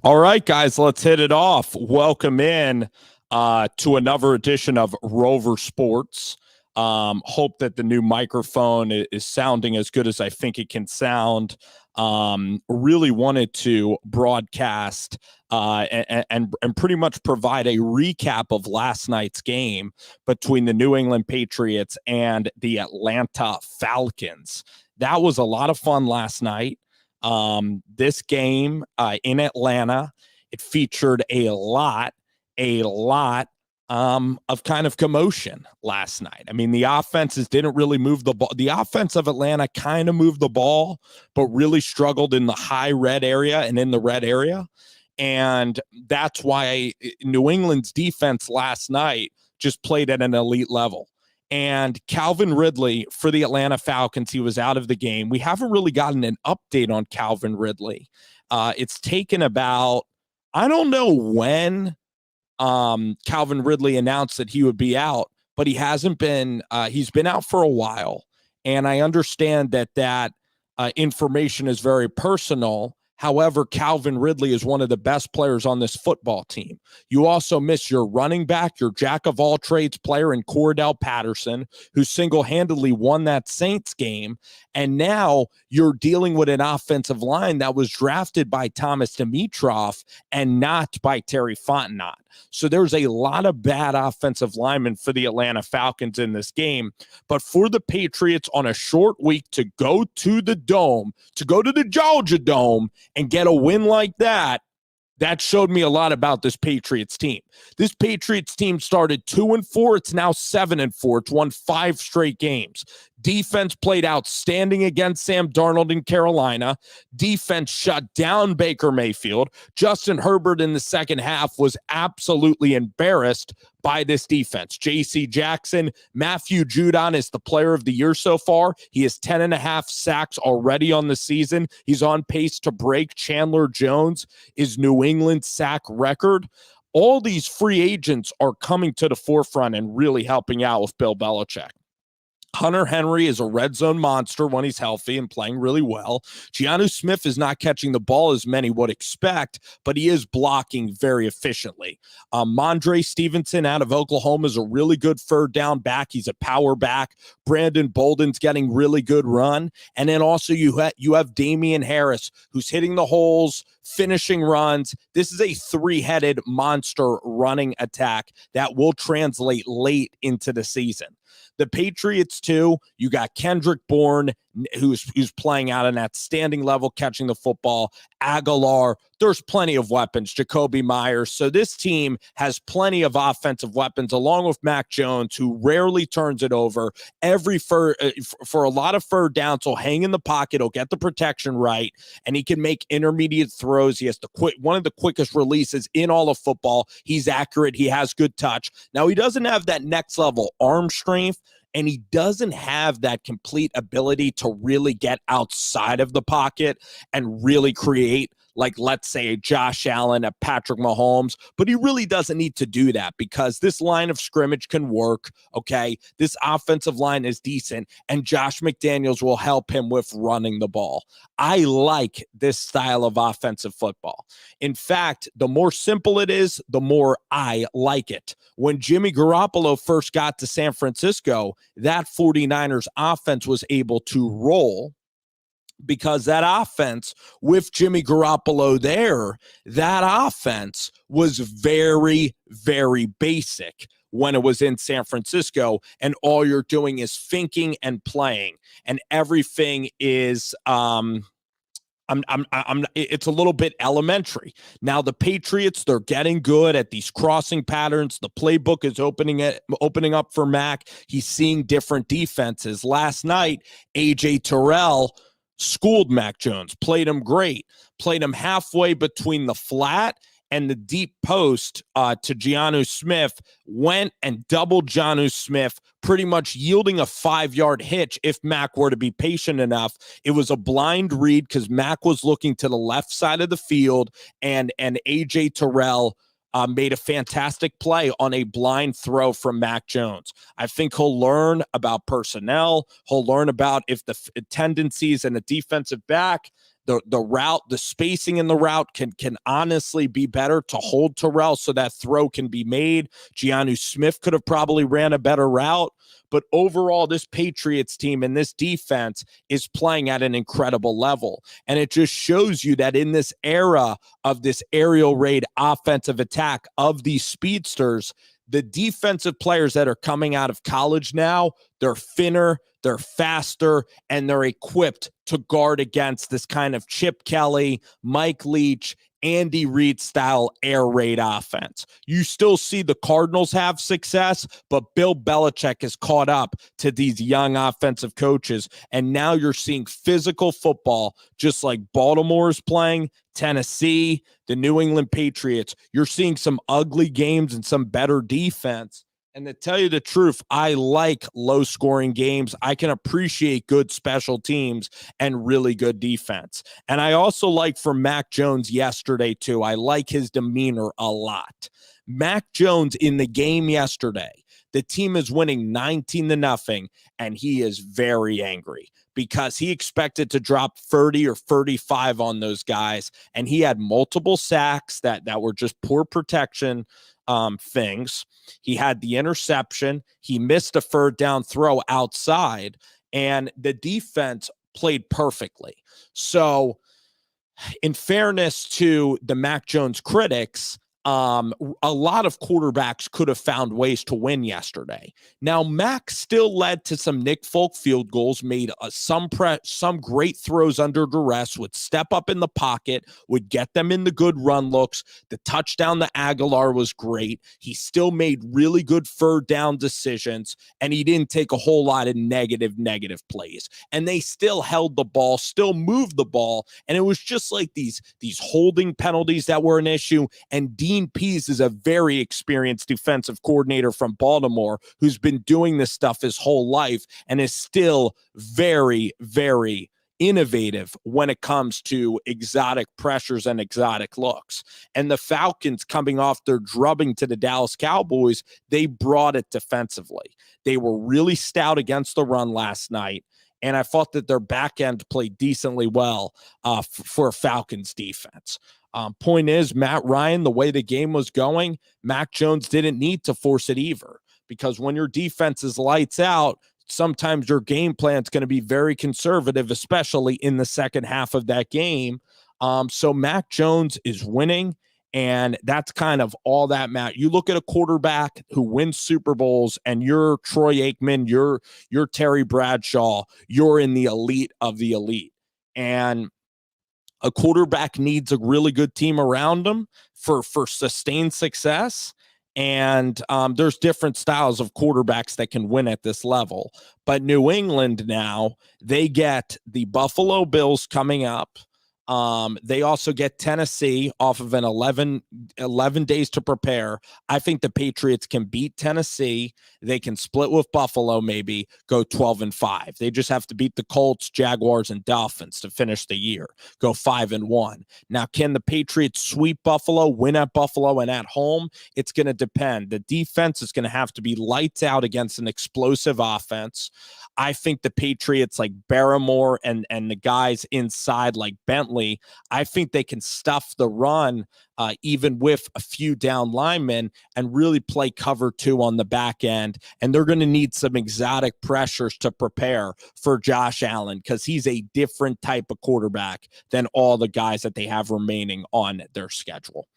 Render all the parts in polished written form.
All right, guys, let's hit it off. Welcome in to another edition of Rover Sports. Hope that the new microphone is sounding as good as I think it can sound. Really wanted to broadcast and pretty much provide a recap of last night's game between the New England Patriots and the Atlanta Falcons. That was a lot of fun last night. This game in Atlanta, it featured a lot of kind of commotion last night. I mean, the offenses didn't really move the ball. The offense of Atlanta kind of moved the ball, but really struggled in the high red area and in the red area. And that's why New England's defense last night just played at an elite level. And Calvin Ridley for the Atlanta Falcons, he was out of the game. We haven't really gotten an update on Calvin Ridley. It's taken about, I don't know when Calvin Ridley announced that he would be out, but he hasn't been, he's been out for a while. And I understand that information is very personal. However, Calvin Ridley is one of the best players on this football team. You also miss your running back, your jack-of-all-trades player in Cordell Patterson, who single-handedly won that Saints game. And now you're dealing with an offensive line that was drafted by Thomas Dimitroff and not by Terry Fontenot. So there's a lot of bad offensive linemen for the Atlanta Falcons in this game. But for the Patriots on a short week to go to the Dome, to go to the Georgia Dome and get a win like that, that showed me a lot about this Patriots team. This Patriots team started 2-4. It's now 7-4. It's won 5 straight games. Defense played outstanding against Sam Darnold in Carolina. Defense shut down Baker Mayfield. Justin Herbert in the second half was absolutely embarrassed by this defense. J.C. Jackson, Matthew Judon is the player of the year so far. He has 10.5 sacks already on the season. He's on pace to break Chandler Jones' New England sack record. All these free agents are coming to the forefront and really helping out with Bill Belichick. Hunter Henry is a red zone monster when he's healthy and playing really well. Jonnu Smith is not catching the ball as many would expect, but he is blocking very efficiently. Mondre Stevenson out of Oklahoma is a really good third down back. He's a power back. Brandon Bolden's getting really good run. And then also you have Damian Harris, who's hitting the holes, finishing runs. This is a 3-headed monster running attack that will translate late into the season. The Patriots, too, you got Kendrick Bourne, who's playing out an outstanding level, catching the football. Aguilar, there's plenty of weapons. Jacoby Myers. So this team has plenty of offensive weapons, along with Mac Jones, who rarely turns it over. For a lot of third downs, he'll hang in the pocket, he'll get the protection right, and he can make intermediate throws. He has one of the quickest releases in all of football. He's accurate. He has good touch. Now, he doesn't have that next level arm strength, and he doesn't have that complete ability to really get outside of the pocket and really create, like, let's say, a Josh Allen, a Patrick Mahomes, but he really doesn't need to do that because this line of scrimmage can work, okay? This offensive line is decent, and Josh McDaniels will help him with running the ball. I like this style of offensive football. In fact, the more simple it is, the more I like it. When Jimmy Garoppolo first got to San Francisco, that 49ers offense was able to roll because that offense with Jimmy Garoppolo there, that offense was very, very basic when it was in San Francisco, and all you're doing is thinking and playing, and everything is it's a little bit elementary. Now the Patriots, they're getting good at these crossing patterns. The playbook is opening up for Mac. He's seeing different defenses. Last night, AJ Terrell schooled Mac Jones, played him great, played him halfway between the flat and the deep post to Jonnu Smith, went and doubled Jonnu Smith, pretty much yielding a 5-yard hitch if Mac were to be patient enough. It was a blind read because Mac was looking to the left side of the field, and A.J. Terrell made a fantastic play on a blind throw from Mac Jones. I think he'll learn about personnel. He'll learn about if the tendencies and the defensive back, the route, the spacing in the route can honestly be better to hold Terrell so that throw can be made. Giannu Smith could have probably ran a better route. But overall, this Patriots team and this defense is playing at an incredible level. And it just shows you that in this era of this aerial raid offensive attack of these speedsters, the defensive players that are coming out of college now, they're thinner, they're faster, and they're equipped to guard against this kind of Chip Kelly, Mike Leach, Andy Reid style air raid offense. You still see the Cardinals have success, but Bill Belichick has caught up to these young offensive coaches, and now you're seeing physical football just like Baltimore is playing, Tennessee, the New England Patriots. You're seeing some ugly games and some better defense. And to tell you the truth, I like low-scoring games. I can appreciate good special teams and really good defense. And I also like from Mac Jones yesterday, too. I like his demeanor a lot. Mac Jones in the game yesterday, the team is winning 19-0, and he is very angry because he expected to drop 30 or 35 on those guys, and he had multiple sacks that were just poor protection things. He had the interception. He missed a third down throw outside, and the defense played perfectly. So in fairness to the Mac Jones critics, a lot of quarterbacks could have found ways to win yesterday. Now, Mac still led to some Nick Folk field goals, made some great throws under duress, would step up in the pocket, would get them in the good run looks. The touchdown to Aguilar was great. He still made really good third down decisions, and he didn't take a whole lot of negative plays. And they still held the ball, still moved the ball, and it was just like these holding penalties that were an issue. And Dean Pease is a very experienced defensive coordinator from Baltimore who's been doing this stuff his whole life and is still very, very innovative when it comes to exotic pressures and exotic looks. And the Falcons, coming off their drubbing to the Dallas Cowboys, they brought it defensively. They were really stout against the run last night, and I thought that their back end played decently well for a Falcons defense. Point is, Matt Ryan, the way the game was going, Mac Jones didn't need to force it either, because when your defense is lights out, sometimes your game plan is going to be very conservative, especially in the second half of that game. So Mac Jones is winning, and that's kind of all that matters. You look at a quarterback who wins Super Bowls, and you're Troy Aikman, you're Terry Bradshaw, you're in the elite of the elite. And a quarterback needs a really good team around him for sustained success. And there's different styles of quarterbacks that can win at this level. But New England now, they get the Buffalo Bills coming up. They also get Tennessee off of an 11 days to prepare. I think the Patriots can beat Tennessee. They can split with Buffalo, maybe go 12-5. They just have to beat the Colts, Jaguars, and Dolphins to finish the year, go 5-1. Now, can the Patriots sweep Buffalo, win at Buffalo and at home? It's going to depend. The defense is going to have to be lights out against an explosive offense. I think the Patriots, like Barrymore and the guys inside like Bentley, I think they can stuff the run even with a few down linemen and really play cover two on the back end. And they're going to need some exotic pressures to prepare for Josh Allen, because he's a different type of quarterback than all the guys that they have remaining on their schedule.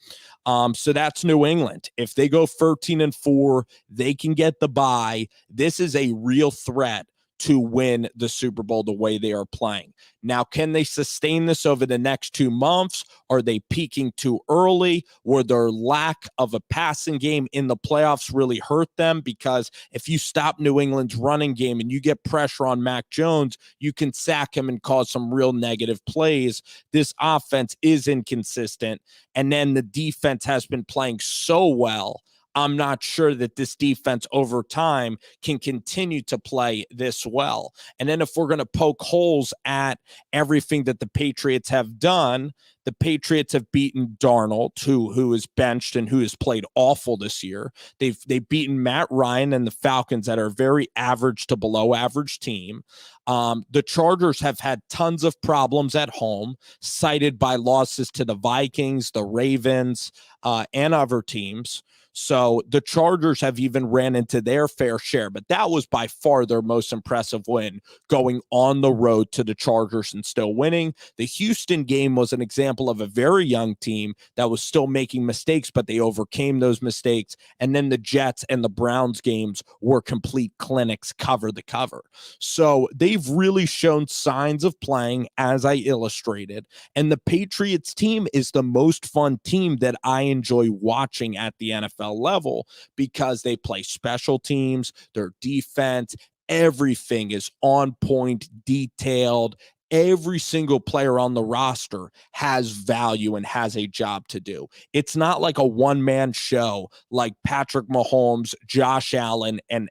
So that's New England. If they go 13-4, they can get the bye. This is a real threat to win the Super Bowl the way they are playing. Now, can they sustain this over the next 2 months? Are they peaking too early? Will their lack of a passing game in the playoffs really hurt them? Because if you stop New England's running game and you get pressure on Mac Jones, you can sack him and cause some real negative plays. This offense is inconsistent. And then the defense has been playing so well. I'm not sure that this defense over time can continue to play this well. And then if we're going to poke holes at everything that the Patriots have done, the Patriots have beaten Darnold, who is benched and who has played awful this year. They've beaten Matt Ryan and the Falcons, that are a very average to below average team. The Chargers have had tons of problems at home, cited by losses to the Vikings, the Ravens, and other teams. So the Chargers have even ran into their fair share, but that was by far their most impressive win, going on the road to the Chargers and still winning. The Houston game was an example of a very young team that was still making mistakes, but they overcame those mistakes. And then the Jets and the Browns games were complete clinics, cover the cover. So they've really shown signs of playing, as I illustrated. And the Patriots team is the most fun team that I enjoy watching at the NFL level, because they play special teams, their defense, everything is on point, detailed. Every single player on the roster has value and has a job to do. It's not like a one-man show like Patrick Mahomes, Josh Allen, and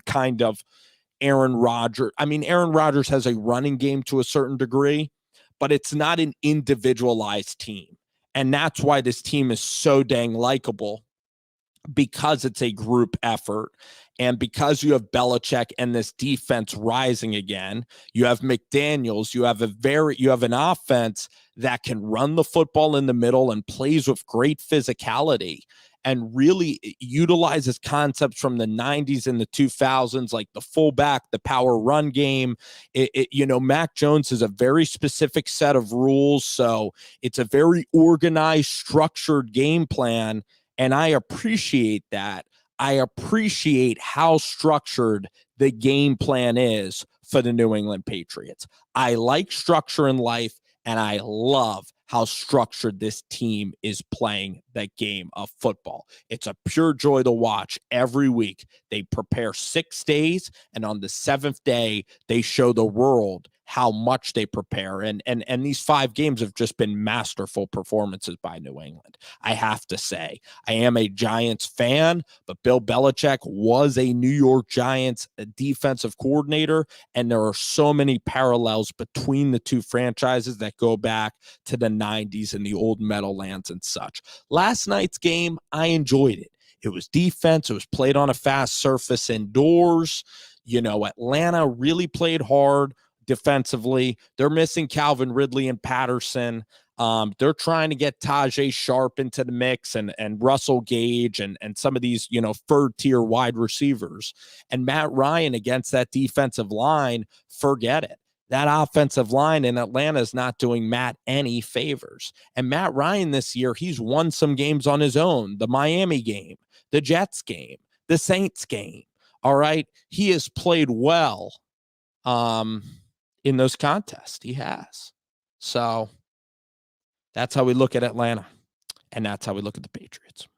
kind of Aaron Rodgers. I mean, Aaron Rodgers has a running game to a certain degree, but it's not an individualized team. And that's why this team is so dang likable, because it's a group effort, and because you have Belichick and this defense rising again. You have McDaniels, you have an offense that can run the football in the middle and plays with great physicality, and really utilizes concepts from the 90s and the 2000s, like the fullback, the power run game. Mac Jones has a very specific set of rules, so it's a very organized, structured game plan. And I appreciate that. I appreciate how structured the game plan is for the New England Patriots. I like structure in life, and I love how structured this team is playing the game of football. It's a pure joy to watch every week. They prepare 6 days, and on the 7th day, they show the world how much they prepare. And these 5 games have just been masterful performances by New England. I have to say, I am a Giants fan, but Bill Belichick was a New York Giants defensive coordinator, and there are so many parallels between the two franchises that go back to the 90s and the old Meadowlands and such. Last night's game, I enjoyed it. It was defense. It was played on a fast surface indoors. Atlanta really played hard defensively. They're missing Calvin Ridley and Patterson. They're trying to get Tajay Sharp into the mix, and Russell Gage and some of these, third tier wide receivers. And Matt Ryan against that defensive line, forget it. That offensive line in Atlanta is not doing Matt any favors. And Matt Ryan this year, he's won some games on his own. The Miami game, the Jets game, the Saints game. All right. He has played well in those contests. He has. So that's how we look at Atlanta, and that's how we look at the Patriots.